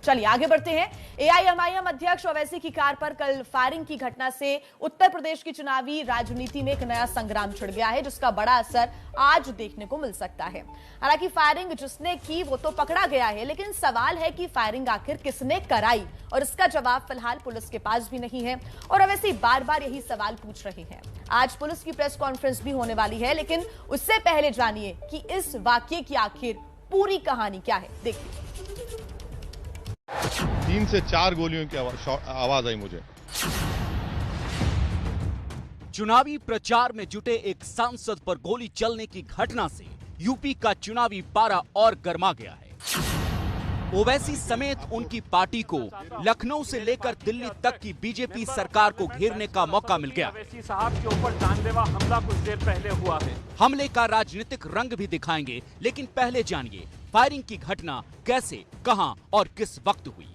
चलिए आगे बढ़ते हैं। एआईएमआईएम अध्यक्ष ओवैसी की कार पर कल फायरिंग की घटना से उत्तर प्रदेश की चुनावी राजनीति में एक नया संग्राम छिड़ गया है, जिसका बड़ा असर आज देखने को मिल सकता है। हालांकि फायरिंग जिसने की वो तो पकड़ा गया है, लेकिन सवाल है कि फायरिंग आखिर किसने कराई, और इसका जवाब फिलहाल पुलिस के पास भी नहीं है। और ओवैसी बार बार यही सवाल पूछ रहे हैं। आज पुलिस की प्रेस कॉन्फ्रेंस भी होने वाली है, लेकिन उससे पहले जानिए कि इस वाकये की आखिर पूरी कहानी क्या है। देखिए। 3 से 4 गोलियों की आवाज आई मुझे। चुनावी प्रचार में जुटे एक सांसद पर गोली चलने की घटना से यूपी का चुनावी पारा और गर्मा गया है। ओवैसी समेत उनकी पार्टी को लखनऊ से लेकर दिल्ली तक की बीजेपी सरकार को घेरने का मौका मिल गया। ओवैसी साहब के ऊपर जानलेवा हमला कुछ देर पहले हुआ है। हमले का राजनीतिक रंग भी दिखाएंगे, लेकिन पहले जानिए फायरिंग की घटना कैसे, कहां और किस वक्त हुई।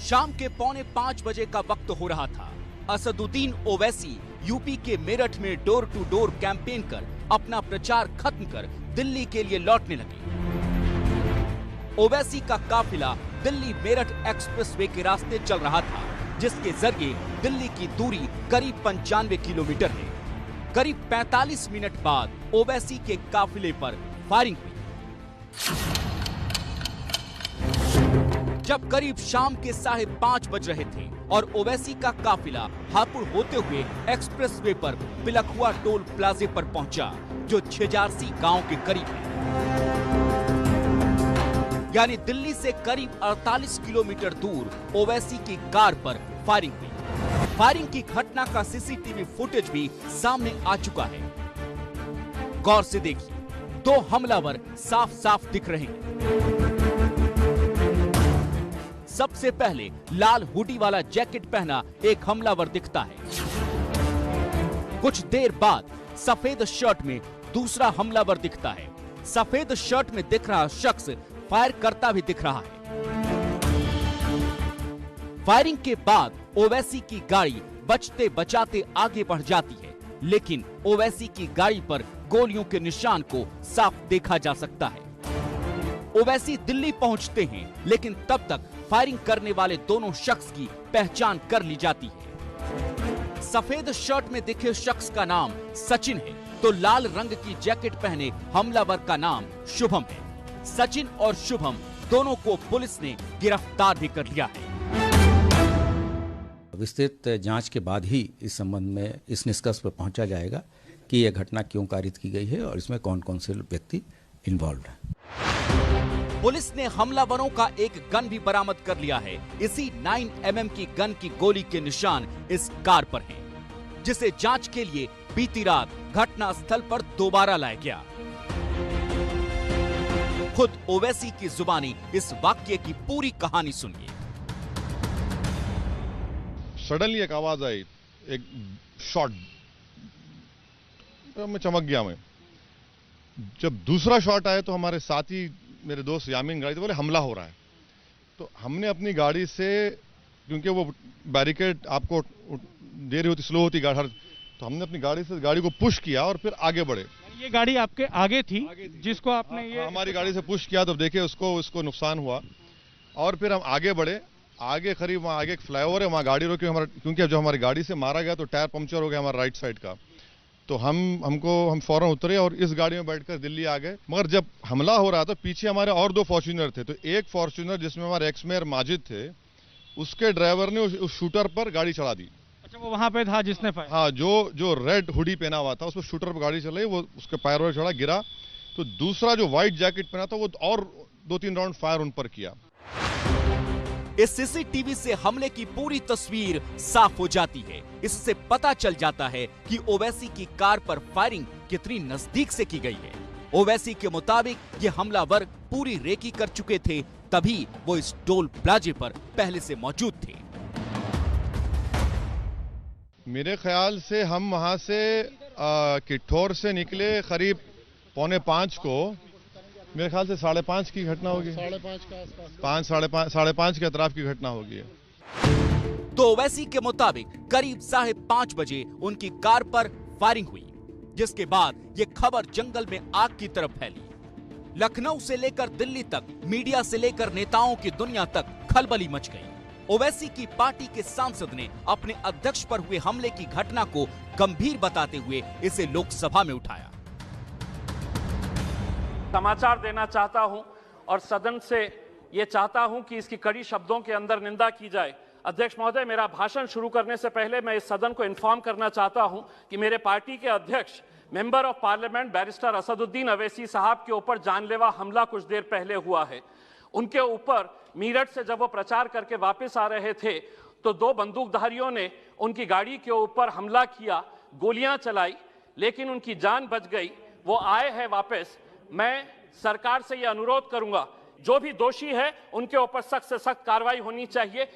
शाम के 4:45 बजे का वक्त हो रहा था। असदुद्दीन ओवैसी यूपी के मेरठ में डोर टू डोर कैंपेन कर अपना प्रचार खत्म कर दिल्ली के लिए लौटने लगे। ओवैसी का काफिला दिल्ली मेरठ एक्सप्रेसवे के रास्ते चल रहा था, जिसके जरिए दिल्ली की दूरी करीब 95 किलोमीटर है। करीब 45 मिनट बाद ओवैसी के काफिले पर फायरिंग हुई। जब करीब शाम के 5:30 बज रहे थे और ओवैसी का काफिला हापुड़ होते हुए एक्सप्रेसवे पर पिलखुआ टोल प्लाजे पर पहुंचा, जो झेजारसी गांव के करीब है। यानी दिल्ली से करीब 48 किलोमीटर दूर ओवैसी की कार पर फायरिंग हुई। फायरिंग की घटना का सीसीटीवी फुटेज भी सामने आ चुका है। गौर से देखिए, 2 हमलावर साफ साफ दिख रहे हैं। सबसे पहले लाल हुडी वाला जैकेट पहना एक हमलावर दिखता है। कुछ देर बाद सफेद शर्ट में दूसरा हमलावर दिखता है। सफेद शर्ट में दिख रहा शख्स फायर करता भी दिख रहा है। फायरिंग के बाद ओवैसी की गाड़ी बचते बचाते आगे बढ़ जाती है, लेकिन ओवैसी की गाड़ी पर गोलियों के निशान को साफ देखा जा सकता है। ओवैसी दिल्ली पहुंचते हैं, लेकिन तब तक फायरिंग करने वाले दोनों शख्स की पहचान कर ली जाती है। सफेद शर्ट में दिखे शख्स का नाम सचिन है, तो लाल रंग की जैकेट पहने हमलावर का नाम शुभम है। सचिन और शुभम दोनों को पुलिस ने गिरफ्तार भी कर लिया है। विस्तृत जांच के बाद ही इस संबंध में इस निष्कर्ष पर पहुंचा जाएगा कि यह घटना क्यों कारित की गई है और इसमें कौन कौन से व्यक्ति इन्वॉल्व हैं। पुलिस ने हमलावरों का एक गन भी बरामद कर लिया है। इसी 9mm की गन की गोली के निशान इस कार पर हैं, जिसे जांच के लिए बीती रात घटना स्थल पर दोबारा लाया गया। खुद ओवैसी की जुबानी इस वाकये की पूरी कहानी सुनिए। सडनली एक आवाज आई, एक शॉट, तो मैं चमक गया। मैं जब दूसरा शॉट आया तो हमारे साथी मेरे दोस्त यामीन गाड़ी, तो बोले हमला हो रहा है। तो हमने अपनी गाड़ी से, क्योंकि वो बैरिकेड आपको देरी होती, स्लो होती गाड़ी, तो हमने अपनी गाड़ी से गाड़ी को पुश किया और फिर आगे बढ़े। ये गाड़ी आपके आगे थी, जिसको आपने ये हमारी गाड़ी से पुश किया, तो देखे उसको नुकसान हुआ। और फिर हम आगे बढ़े। आगे करीब वहाँ आगे एक फ्लाईओवर है, वहाँ गाड़ी रोकी। क्योंकि जो हमारी गाड़ी से मारा गया तो टायर पंक्चर हो गया हमारा राइट साइड का। तो हम फौरन उतरे और इस गाड़ी में बैठकर दिल्ली आ गए। मगर जब हमला हो रहा था, पीछे हमारे और 2 फॉर्च्यूनर थे। तो एक फॉर्च्यूनर जिसमें हमारे एक्स मेयर माजिद थे, उसके ड्राइवर ने उस शूटर पर गाड़ी चढ़ा दी। अच्छा, वो वहां पे था जिसने फायर? हाँ, जो रेड हुडी पहना हुआ था, उसको शूटर पर गाड़ी चलाई, वो उसके पैर पर चढ़ा, गिरा। तो दूसरा जो व्हाइट जैकेट पहना था, वो और 2-3 राउंड फायर उन पर किया। इस सीसीटीवी से हमले की पूरी तस्वीर साफ हो जाती है। इससे पता चल जाता है कि ओवैसी की कार पर फायरिंग कितनी नजदीक से की गई है। ओवैसी के मुताबिक ये हमलावर पूरी रेकी कर चुके थे, तभी वो इस टोल प्लाजे पर पहले से मौजूद थे। मेरे ख्याल से हम वहां से किठौर से निकले करीब 4:45 को। मेरे ख्याल से 5:30 की घटना होगी। 5:30 के आसपास, 5:30 के अतराफ की घटना होगी। तो ओवैसी के मुताबिक करीब 5:30 बजे उनकी कार पर फायरिंग हुई, जिसके बाद ये खबर जंगल में आग की तरफ फैली। लखनऊ से लेकर दिल्ली तक, मीडिया से लेकर नेताओं की दुनिया तक खलबली मच गई। ओवैसी की पार्टी के सांसद ने अपने अध्यक्ष पर हुए हमले की घटना को गंभीर बताते हुए इसे लोकसभा में उठाया। समाचार देना चाहता हूं और सदन से ये चाहता हूं कि इसकी कड़ी शब्दों के अंदर निंदा की जाए। अध्यक्ष महोदय, मेरा भाषण शुरू करने से पहले मैं इस सदन को इन्फॉर्म करना चाहता हूं कि मेरे पार्टी के अध्यक्ष member of parliament barrister Asaduddin Owaisi साहब के ऊपर जानलेवा हमला कुछ देर पहले हुआ है। उनके ऊपर मीरठ से जब वो प्रचार करके वापस आ रहे थे तो 2 बंदूकधारियों ने उनकी गाड़ी के ऊपर हमला किया, गोलियां चलाई, लेकिन उनकी जान बच गई। वो आए हैं वापस। मैं सरकार से यह अनुरोध करूंगा, जो भी दोषी है उनके ऊपर सख्त से सख्त कार्रवाई होनी चाहिए।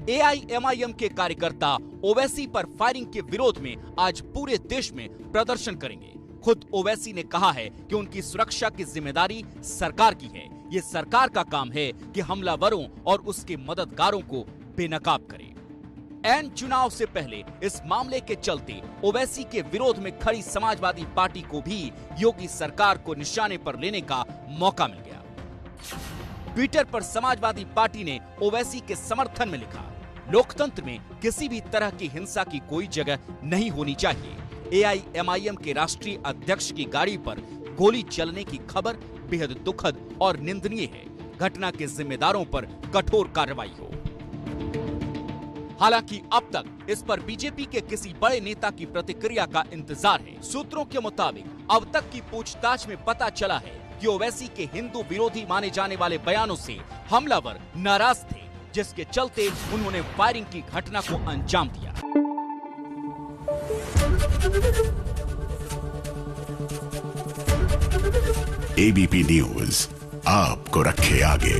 एआईएमआईएम के कार्यकर्ता ओवैसी पर फायरिंग के विरोध में आज पूरे देश में प्रदर्शन करेंगे। खुद ओवैसी ने कहा है कि उनकी सुरक्षा की जिम्मेदारी सरकार की है। ये सरकार का काम है कि हमलावरों और उसके मददगारों को बेनकाब करे। ऐन चुनाव से पहले इस मामले के चलते ओवैसी के विरोध में खड़ी समाजवादी पार्टी को भी योगी सरकार को निशाने पर लेने का मौका मिल गया। ट्विटर पर समाजवादी पार्टी ने ओवैसी के समर्थन में लिखा, लोकतंत्र में किसी भी तरह की हिंसा की कोई जगह नहीं होनी चाहिए। एआईएमआईएम के राष्ट्रीय अध्यक्ष की गाड़ी पर गोली चलने की खबर बेहद दुखद और निंदनीय है। घटना के जिम्मेदारों पर कठोर कार्रवाई हो। हालांकि अब तक इस पर बीजेपी के किसी बड़े नेता की प्रतिक्रिया का इंतजार है। सूत्रों के मुताबिक अब तक की पूछताछ में पता चला है कि ओवैसी के हिंदू विरोधी माने जाने वाले बयानों से हमलावर नाराज थे, जिसके चलते उन्होंने फायरिंग की घटना को अंजाम दिया। एबीपी न्यूज आपको रखे आगे।